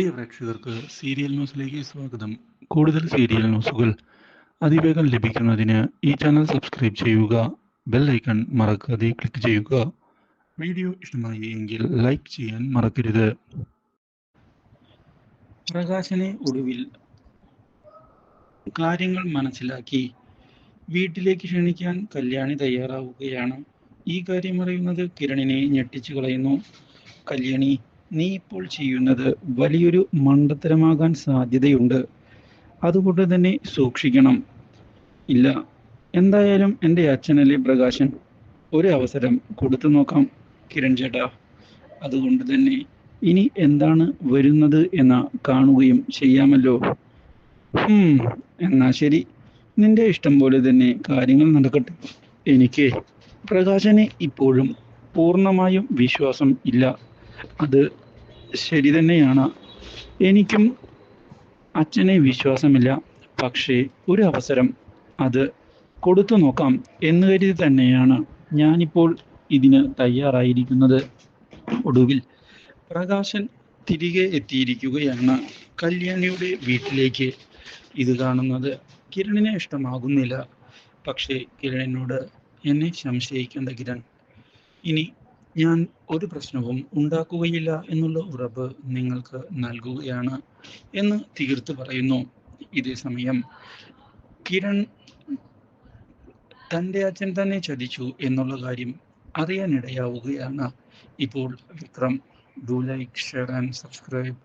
പ്രിയ പ്രേക്ഷകർക്ക് സീരിയൽ ന്യൂസിലേക്ക് സ്വാഗതം. കൂടുതൽ സീരിയൽ ന്യൂസുകൾ അതിവേഗം ലഭിക്കുന്നതിന് ഈ ചാനൽ സബ്സ്ക്രൈബ് ചെയ്യുക. ബെൽ ഐക്കൺ മറക്കാതെ ക്ലിക്ക് ചെയ്യുക. വീഡിയോ ഇഷ്ടമായി എങ്കിൽ ലൈക്ക് ചെയ്യാൻ മറക്കരുത്. പ്രകാശനെ ഒടുവിൽ കാര്യങ്ങൾ മനസ്സിലാക്കി വീട്ടിലേക്ക് ക്ഷണിക്കാൻ കല്യാണി തയ്യാറാവുകയാണ്. ഈ കാര്യം അറിയുന്നത് കിരണിനെ ഞെട്ടിച്ചു കളയുന്നു. കല്യാണി, നീ ഇപ്പോൾ ചെയ്യുന്നത് വലിയൊരു മണ്ടത്തരമാകാൻ സാധ്യതയുണ്ട്. അതുകൊണ്ട് തന്നെ സൂക്ഷിക്കണം. ഇല്ല, എന്തായാലും എൻ്റെ അച്ഛനല്ലേ പ്രകാശൻ, ഒരു അവസരം കൊടുത്തു നോക്കാം കിരൺ ചേട്ടാ. അതുകൊണ്ട് തന്നെ ഇനി എന്താണ് വരുന്നത് എന്ന കാണുകയും ചെയ്യാമല്ലോ. എന്നാ ശരി, നിന്റെ ഇഷ്ടം പോലെ തന്നെ കാര്യങ്ങൾ നടക്കട്ടെ. എനിക്ക് പ്രകാശനെ ഇപ്പോഴും പൂർണ്ണമായും വിശ്വാസം ഇല്ല. അത് ശരി തന്നെയാണ്. എനിക്കും അച്ഛനെ വിശ്വാസമില്ല. പക്ഷേ ഒരു അവസരം അത് കൊടുത്തു നോക്കാം എന്ന് കരുതി തന്നെയാണ് ഞാനിപ്പോൾ ഇതിന് തയ്യാറായിരിക്കുന്നത്. ഒടുവിൽ പ്രകാശൻ തിരികെ എത്തിയിരിക്കുകയാണ് കല്യാണിയുടെ വീട്ടിലേക്ക്. ഇത് കാണുന്നത് കിരണിനെ ഇഷ്ടമാകുന്നില്ല. പക്ഷേ കിരണിനോട് എന്നെ സംശയിക്കേണ്ട കിരൺ, ഇനി ഞാൻ ഒരു പ്രശ്നവും ഉണ്ടാക്കുകയില്ല എന്നുള്ള ഉറപ്പ് നിങ്ങൾക്ക് നൽകുകയാണ് എന്ന് തീർത്ത് പറയുന്നു. ഇതേ സമയം കിരൺ തൻ്റെ അച്ഛൻ തന്നെ ചതിച്ചു എന്നുള്ള കാര്യം അറിയാനിടയാവുകയാണ് ഇപ്പോൾ Vikram. Do like, share and subscribe.